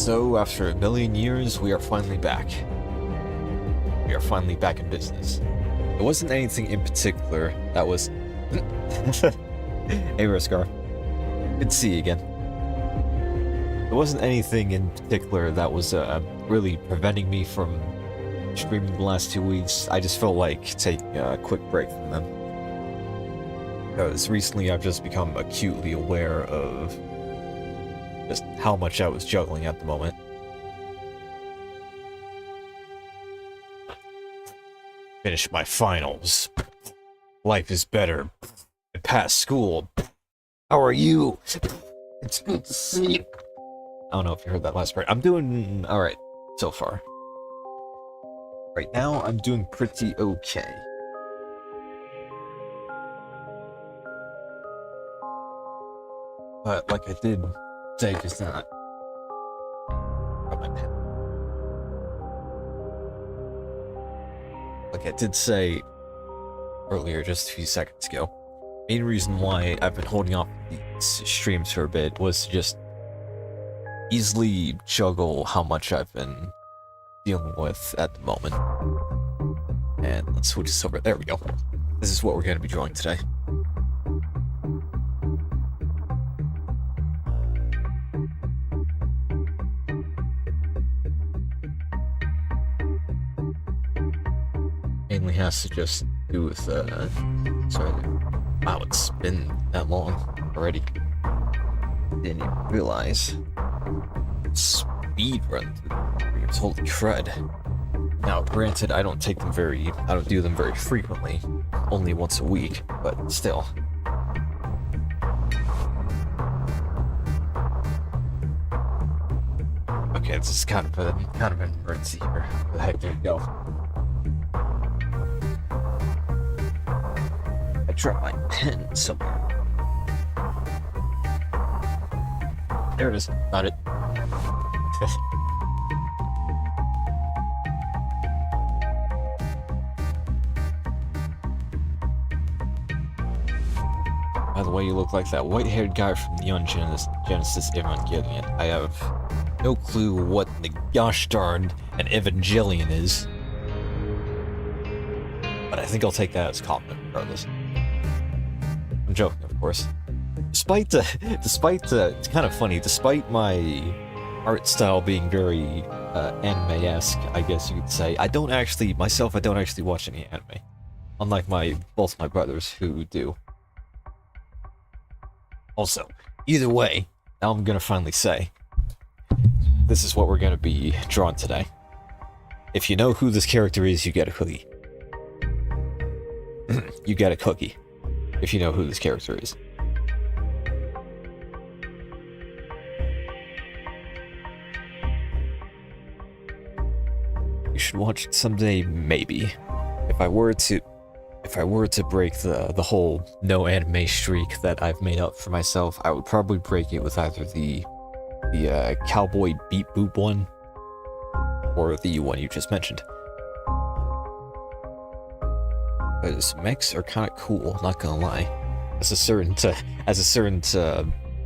So, after a million years, we are finally back. We are finally back in business. It wasn't anything in particular that was... Hey, Riskar. Good to see you again. There wasn't anything in particular that was really preventing me from streaming the last 2 weeks. I just felt like taking a quick break from them. Because recently I've just become acutely aware of just how much I was juggling at the moment. Finished my finals. Life is better. I passed school. How are you? It's good to see you. I don't know if you heard that last part. I'm doing alright so far. Right now, I'm doing pretty okay. But like I did say just now, got my pen. Like I did say earlier, just a few seconds ago, main reason why I've been holding off these streams for a bit was to just easily juggle how much I've been dealing with at the moment. And let's switch this over. There we go. This is what we're going to be drawing today. Mainly has to just do with, sorry, wow, it's been that long already. Didn't even realize. Speed run through. Holy crud. Now, granted, I don't do them very frequently, only once a week, but still. Okay, this is kind of an emergency here. Where the heck did it go? I dropped my pen somewhere. There it is. Got it. By the way, you look like that white-haired guy from Neon Genesis Evangelion. I have no clue what the gosh darn an Evangelion is, but I think I'll take that as a compliment regardless. I'm joking, of course. Despite it's kind of funny, despite my art style being very anime-esque, I guess you could say, I don't actually watch any anime. Unlike both my brothers who do. Also, either way, now I'm gonna finally say, this is what we're gonna be drawing today. If you know who this character is, you get a cookie. You get a cookie. If you know who this character is. You should watch it someday, maybe. If I were to break the whole no anime streak that I've made up for myself, I would probably break it with either the Cowboy Beat Boop one or the one you just mentioned. Because mechs are kind of cool, not gonna lie. As a certain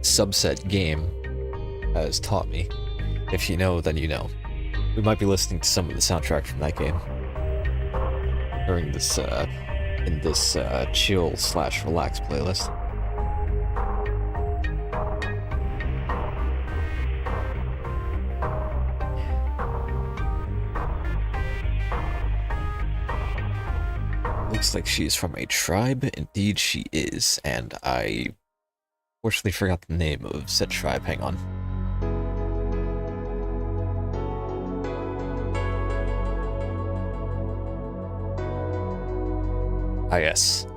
subset game has taught me. If you know, then you know. We might be listening to some of the soundtrack from that game during this in this chill/relax playlist. Looks like she is from a tribe. Indeed she is, and I fortunately forgot the name of said tribe. Hang on. Ah yes.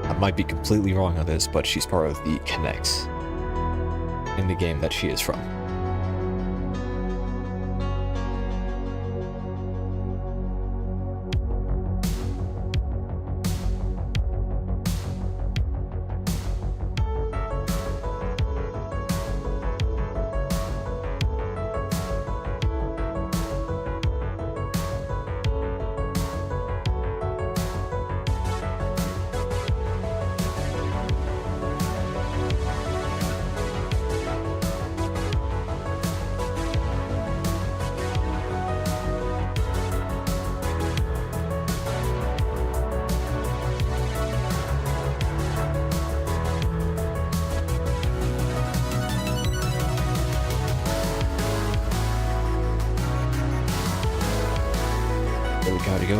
I might be completely wrong on this, but she's part of the Connects in the game that she is from.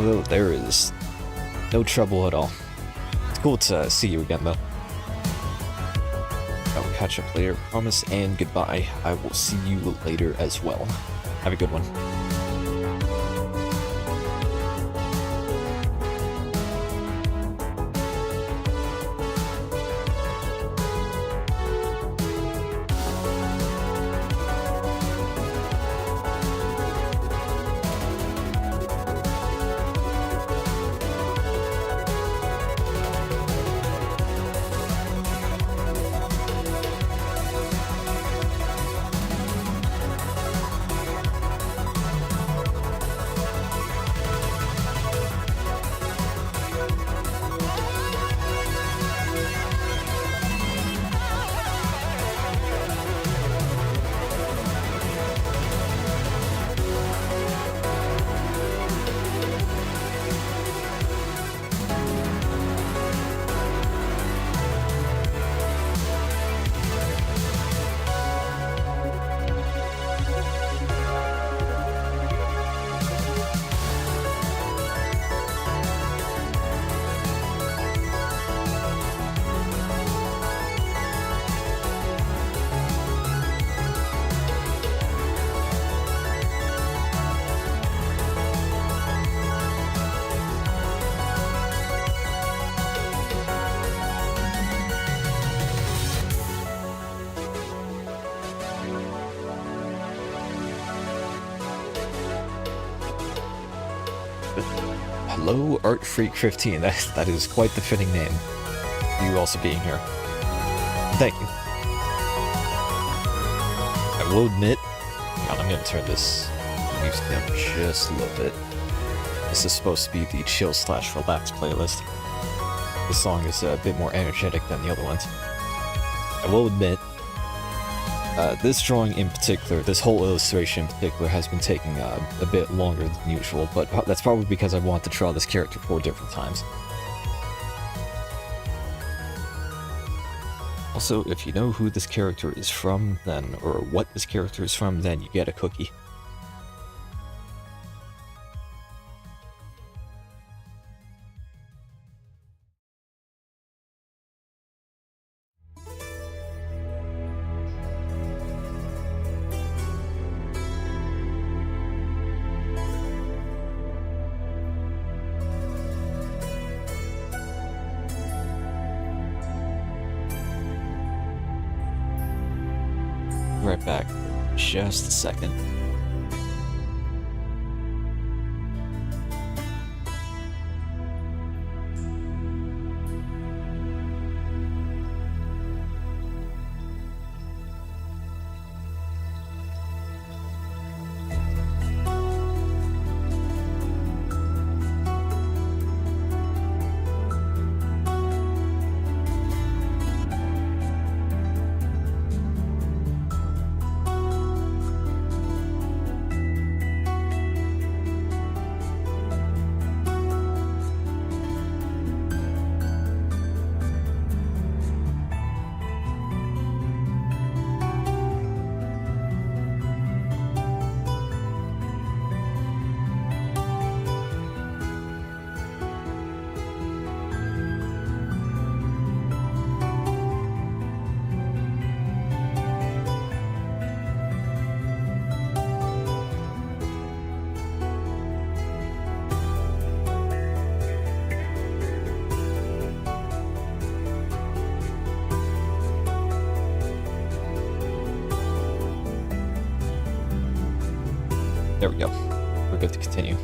though, there is no trouble at all. It's cool to see you again, though. I'll catch up later, promise, and goodbye. I will see you later as well. Have a good one. Hello, Art Freak 15. That is quite the fitting name. You also being here. Thank you. I will admit, God, I'm gonna turn this music down just a little bit. This is supposed to be the chill / relax playlist. This song is a bit more energetic than the other ones. I will admit, this drawing in particular, this whole illustration in particular, has been taking a bit longer than usual, but that's probably because I want to draw this character 4 different times. Also, if you know who this character is from, then, or what this character is from, then you get a cookie. Right back. Just a second. There we go. We're good to continue.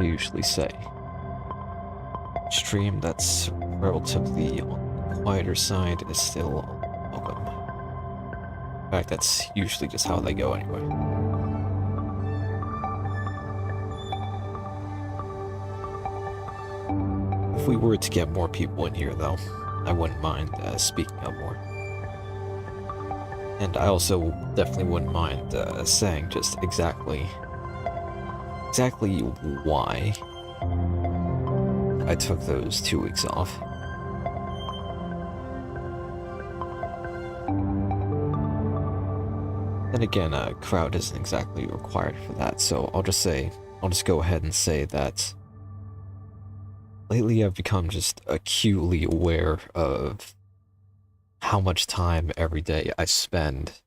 I usually say. Stream that's relatively on the quieter side is still welcome. In fact, that's usually just how they go anyway. If we were to get more people in here, though, I wouldn't mind speaking up more. And I also definitely wouldn't mind saying just exactly why I took those 2 weeks off. Then again, a crowd isn't exactly required for that, so I'll just go ahead and say that lately I've become just acutely aware of how much time every day I spend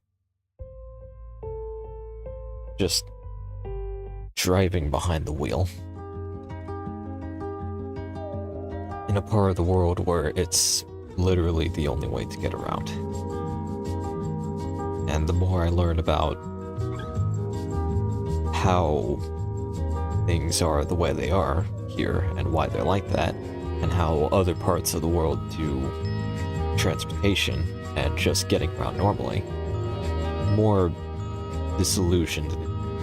just driving behind the wheel. In a part of the world where it's literally the only way to get around. And the more I learn about how things are the way they are here and why they're like that, and how other parts of the world do transportation and just getting around normally, more disillusioned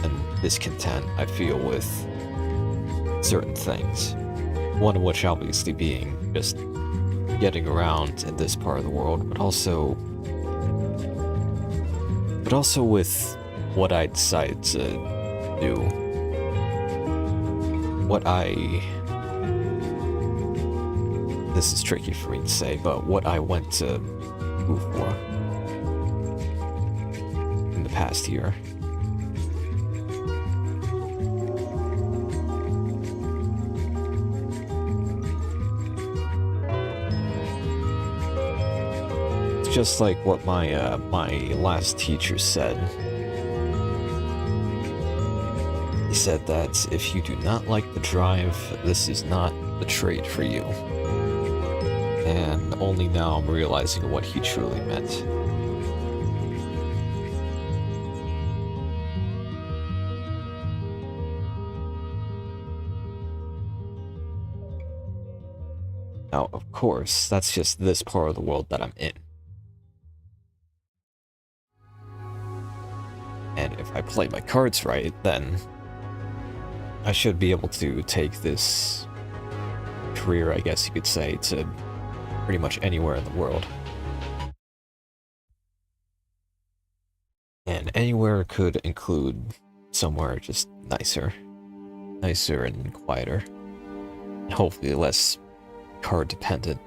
and discontent I feel with certain things. One of which obviously being just getting around in this part of the world, but also with what I decide to do. This is tricky for me to say, but what I went to move for in the past year. It's just like what my last teacher said. He said that if you do not like the drive, this is not the trade for you. And only now I'm realizing what he truly meant. Now, of course, that's just this part of the world that I'm in. And if I play my cards right, then I should be able to take this career, I guess you could say, to pretty much anywhere in the world. And anywhere could include somewhere just nicer and quieter, and hopefully less card dependent.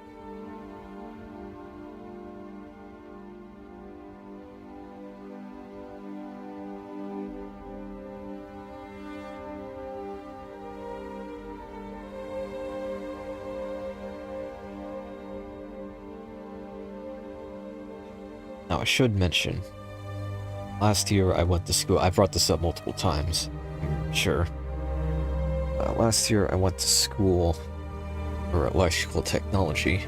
Now, I should mention, last year I went to school. I brought this up multiple times, I'm sure. Last year I went to school for electrical technology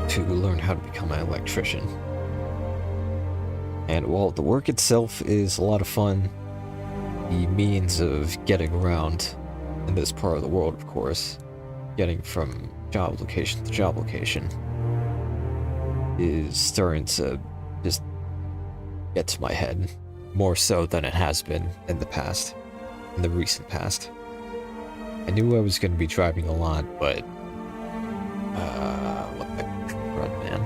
to learn how to become an electrician. And while the work itself is a lot of fun, the means of getting around in this part of the world, of course, getting from job location to job location, is starting to just get to my head, more so than it has been in the past, in the recent past. I knew I was going to be driving a lot, but what the crud, man.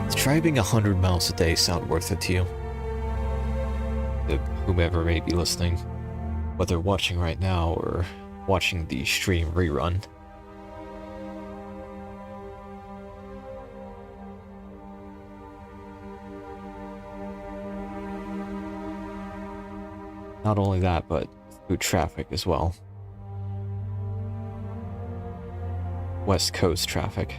Does driving 100 miles a day sound worth it to you? To whomever may be listening, whether watching right now or watching the stream rerun. Not only that, but through traffic as well. West Coast traffic.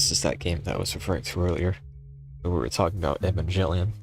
this is that game that I was referring to earlier, where we were talking about Evangelion.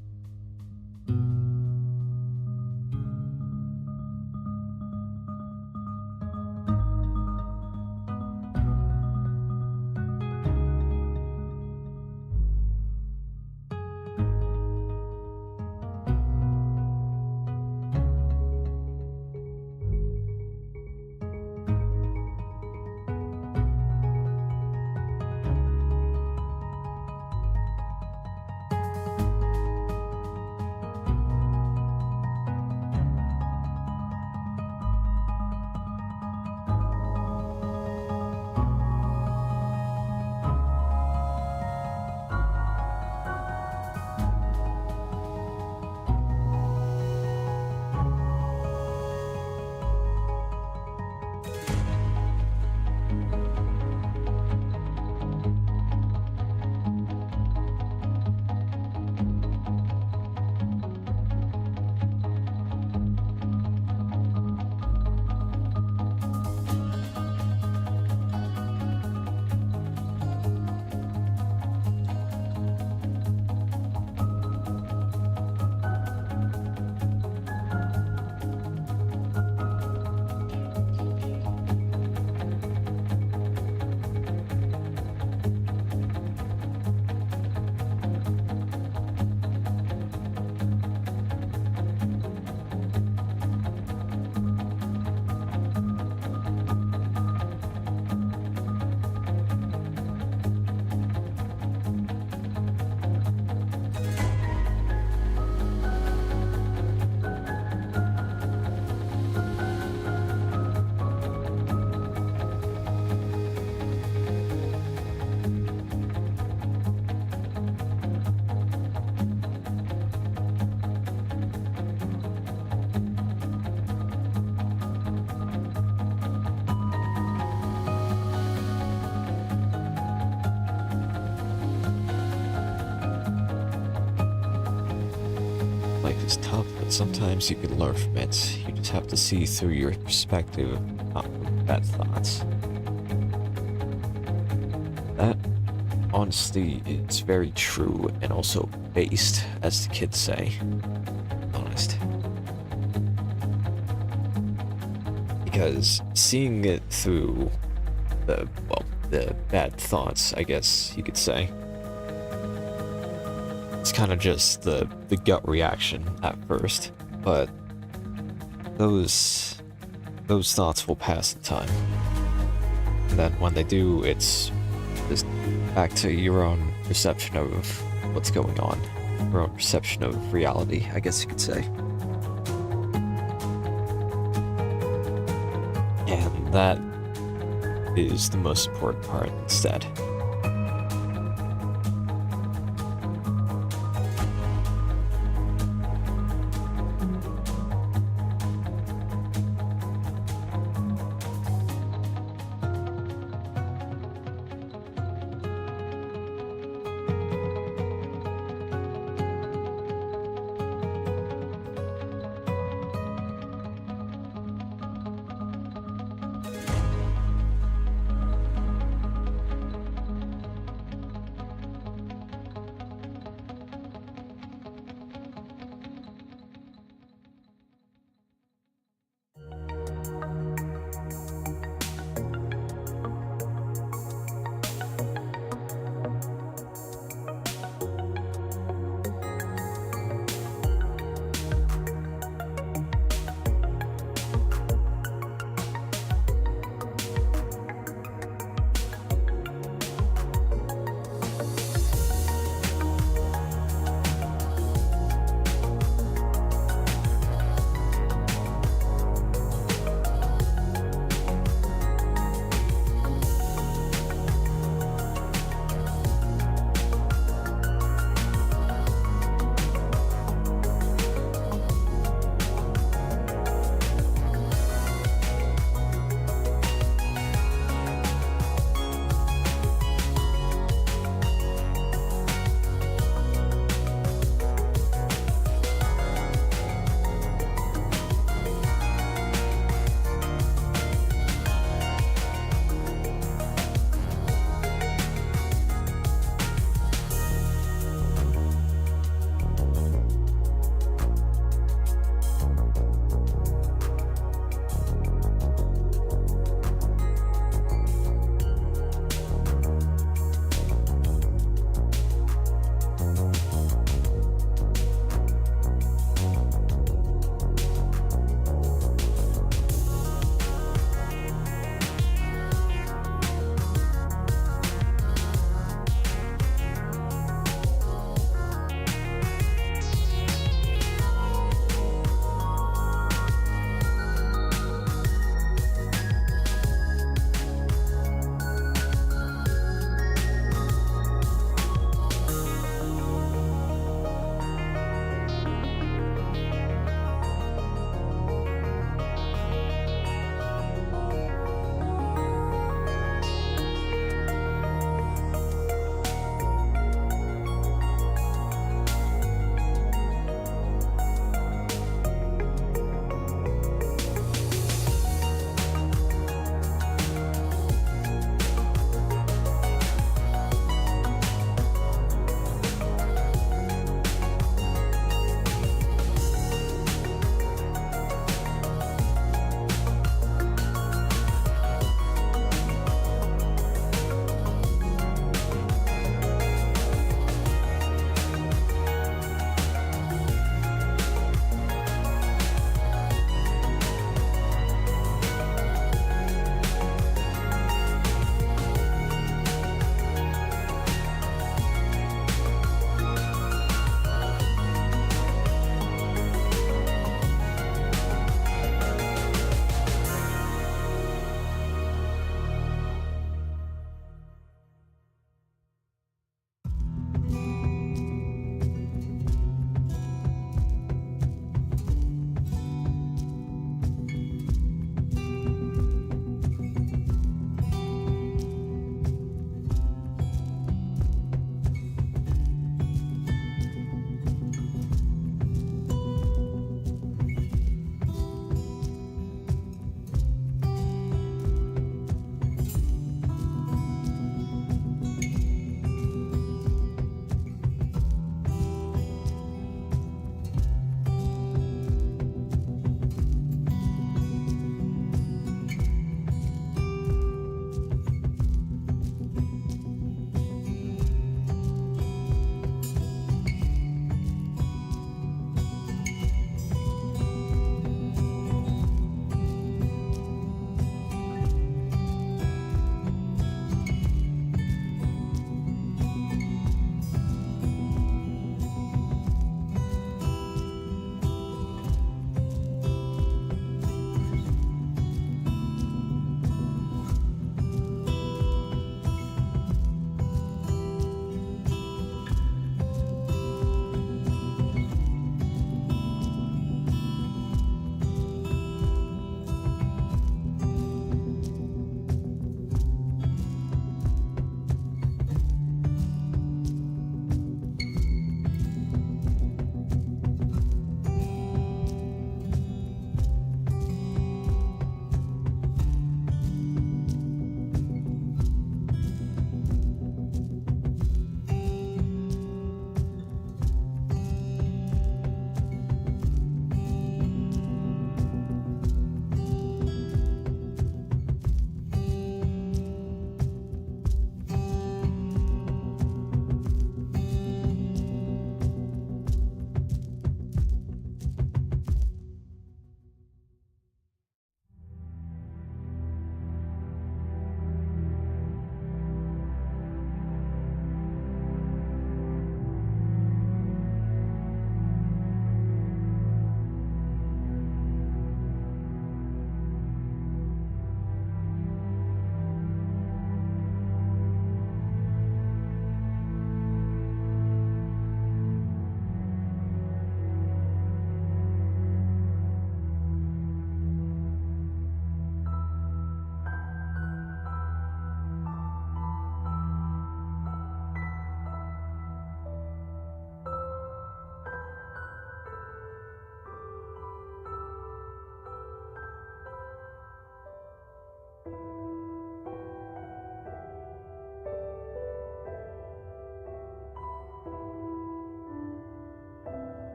Life is tough, but sometimes you can learn from it. You just have to see through your perspective, not with bad thoughts. That, honestly, is very true and also based, as the kids say. Honest. Because seeing it through the bad thoughts, I guess you could say, it's kind of just the gut reaction at first, but those thoughts will pass in time. And then when they do, it's just back to your own perception of what's going on, your own perception of reality, I guess you could say. And that is the most important part instead.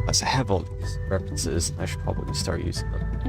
As I have all these references, I should probably start using them.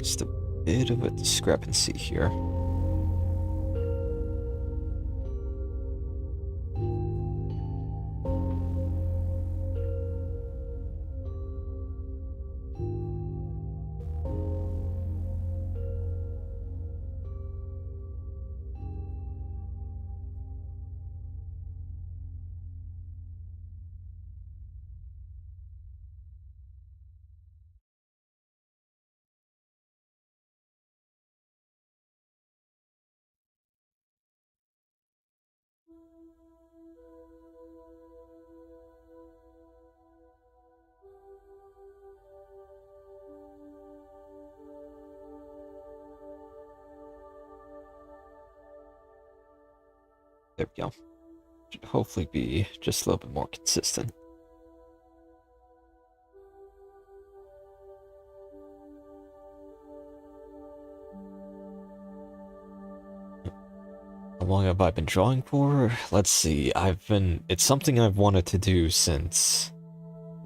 Just a bit of a discrepancy here. There we go. Should hopefully be just a little bit more consistent. How long have I been drawing for? Let's see, it's something I've wanted to do since,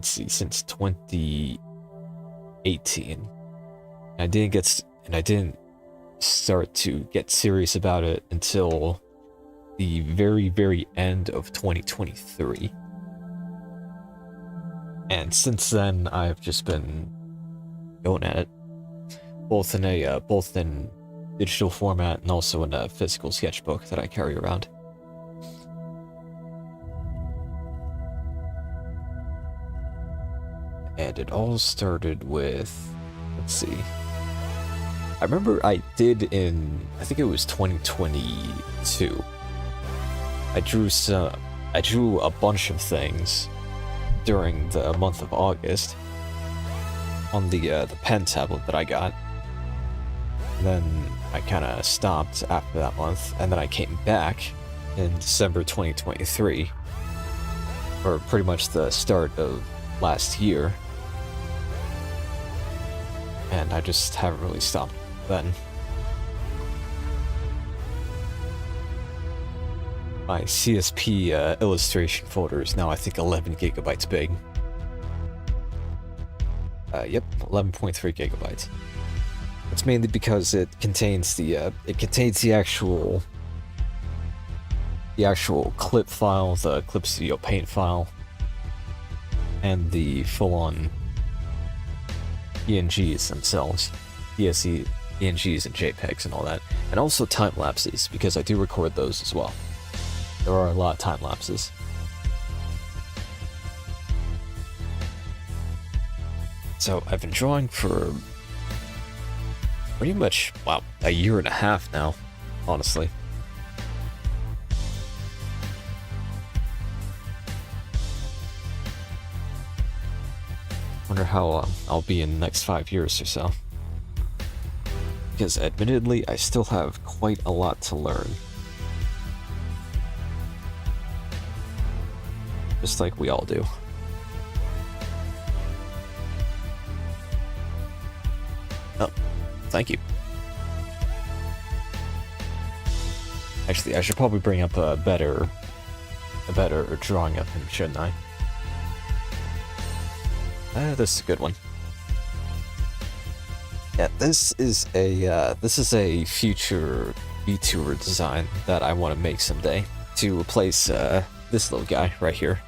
since 2018. I didn't start to get serious about it until the very, very end of 2023. And since then, I've just been going at it, both in digital format and also in a physical sketchbook that I carry around. And it all started with, let's see. I remember I think it was 2022. I drew a bunch of things during the month of August on the pen tablet that I got. And then I kind of stopped after that month, and then I came back in December 2023, or pretty much the start of last year, and I just haven't really stopped then. My CSP illustration folder is now, I think, 11 gigabytes big. Yep, 11.3 gigabytes. It's mainly because it contains the actual clip file, the Clip Studio Paint file, and the full-on PNGs themselves, PNGs and JPEGs and all that, and also time lapses, because I do record those as well. There are a lot of time lapses. So I've been drawing for pretty much, wow, a year and a half now, honestly. Wonder how I'll be in the next 5 years or so. Because admittedly, I still have quite a lot to learn. Just like we all do. Oh, thank you. Actually, I should probably bring up a better drawing of him, shouldn't I? This is a good one. Yeah, this is a future VTuber design that I want to make someday to replace this little guy right here.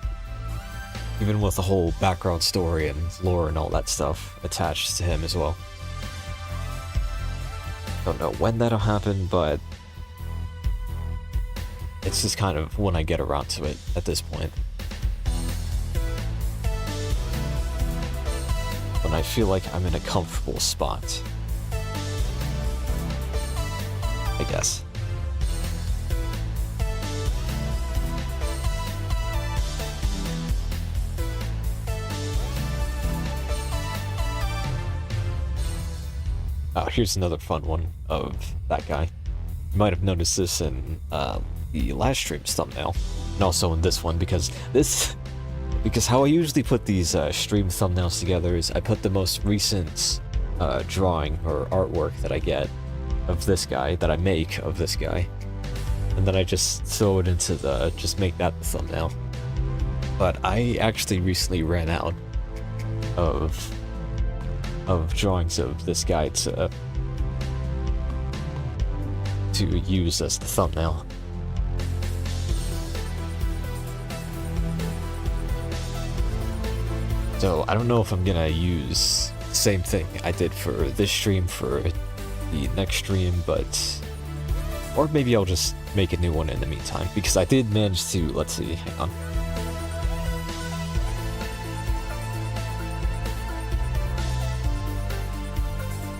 Even with the whole background story and lore and all that stuff attached to him as well. Don't know when that'll happen, but it's just kind of when I get around to it at this point. When I feel like I'm in a comfortable spot, I guess. Oh, here's another fun one of that guy. You might have noticed this in the last stream's thumbnail, and also in this one, because how I usually put these stream thumbnails together is I put the most recent drawing or artwork that I get of this guy, that I make of this guy, and then I just throw it into just make that the thumbnail. But I actually recently ran out of of drawings of this guy to use as the thumbnail. So I don't know if I'm gonna use the same thing I did for this stream for the next stream, but or maybe I'll just make a new one in the meantime, because I did manage to, let's see, hang on.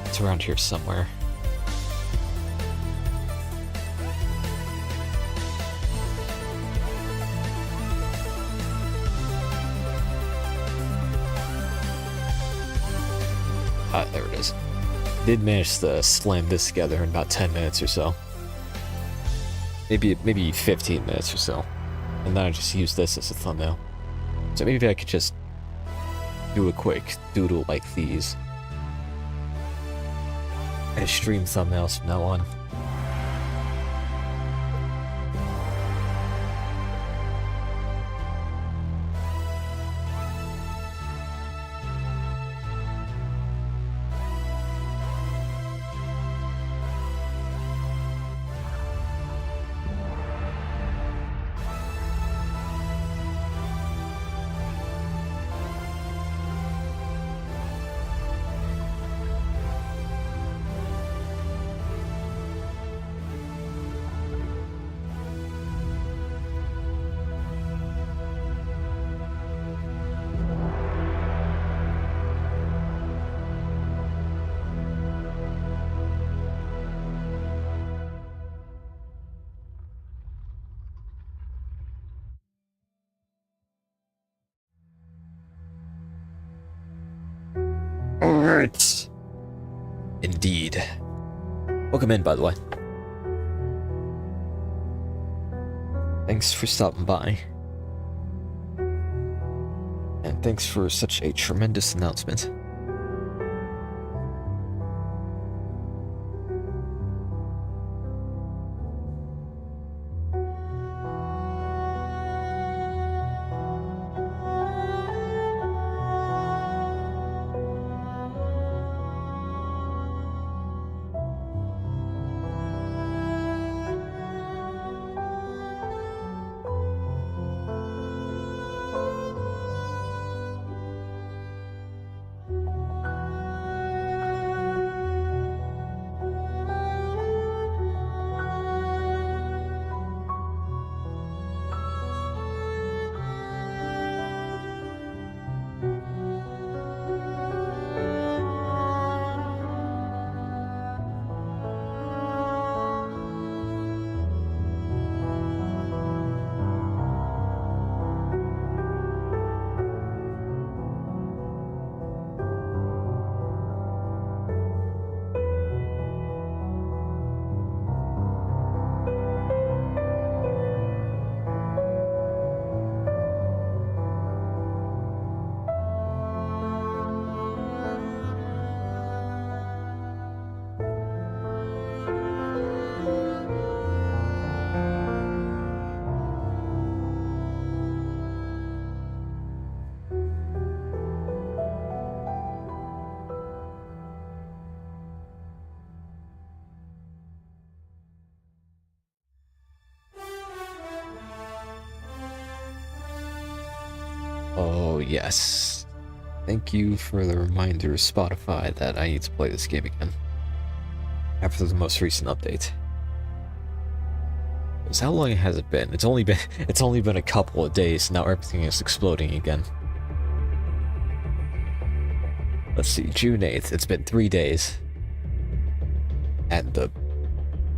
It's around here somewhere. There it is. Did manage to slam this together in about 10 minutes or so. Maybe 15 minutes or so. And then I just use this as a thumbnail. So maybe I could just do a quick doodle like these. And stream thumbnails from now on. Alright. Indeed. Welcome in, by the way. Thanks for stopping by. And thanks for such a tremendous announcement. Oh, yes. Thank you for the reminder, Spotify, that I need to play this game again. After the most recent update. Because how long has it been? It's only been a couple of days, now everything is exploding again. Let's see, June 8th, it's been 3 days. And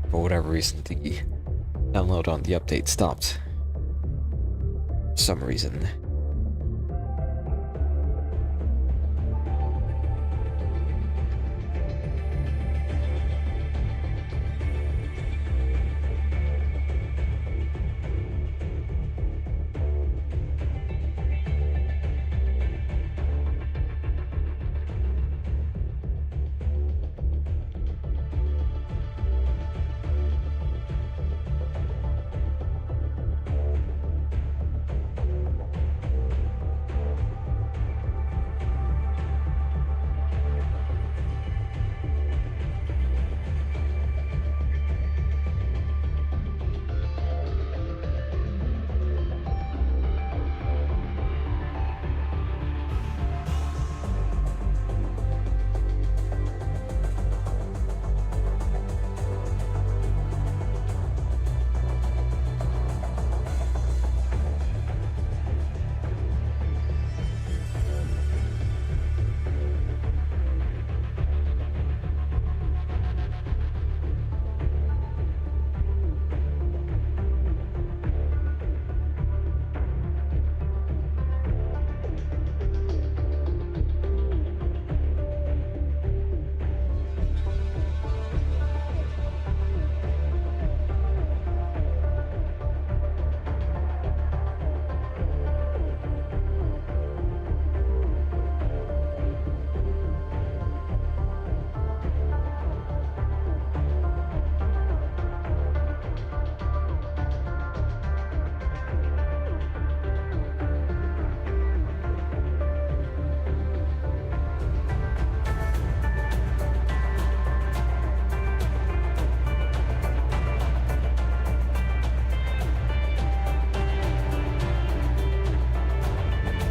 for whatever reason, the download on the update stopped. For some reason.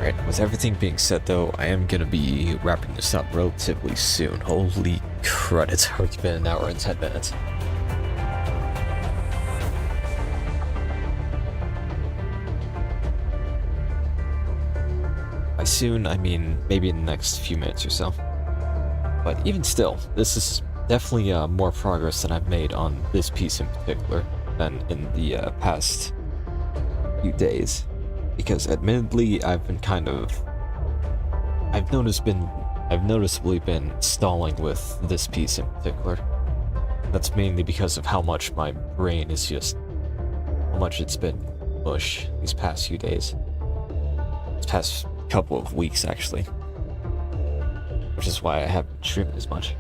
Right, with everything being said though, I am gonna be wrapping this up relatively soon. Holy crud, it's already been an hour and 10 minutes. By soon, I mean maybe in the next few minutes or so. But even still, this is definitely more progress than I've made on this piece in particular than in the past few days. Because admittedly, I've noticeably been stalling with this piece in particular. That's mainly because of how much my brain is how much it's been mush these past few days. This past couple of weeks, actually. Which is why I haven't been streaming as much.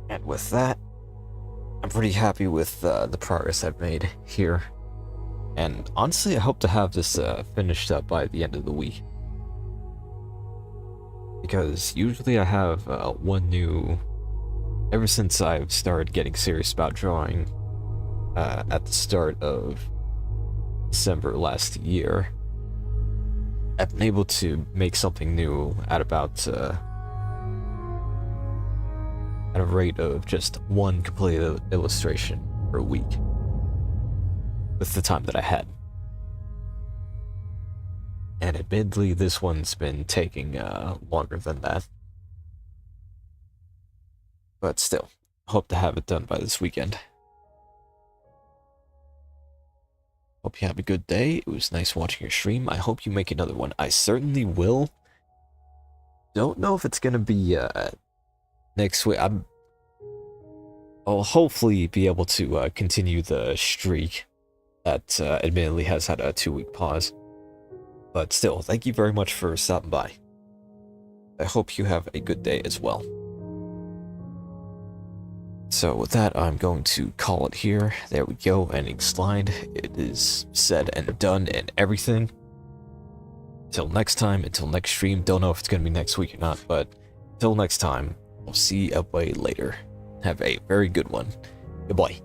And with that, I'm pretty happy with the progress I've made here. And honestly, I hope to have this finished up by the end of the week. Because usually I have one new... Ever since I've started getting serious about drawing at the start of December last year, I've been able to make something new at about at a rate of just one completed illustration per week with the time that I had. And admittedly, this one's been taking longer than that. But still, hope to have it done by this weekend. Hope you have a good day. It was nice watching your stream. I hope you make another one. I certainly will. Don't know if it's gonna be next week. I'll hopefully be able to continue the streak that admittedly has had a 2-week pause. But still, thank you very much for stopping by. I hope you have a good day as well. So with that, I'm going to call it here. There we go, ending slide. It is said and done and everything. Until next time, until next stream. Don't know if it's going to be next week or not, but until next time, I'll see you way later. Have a very good one. Goodbye.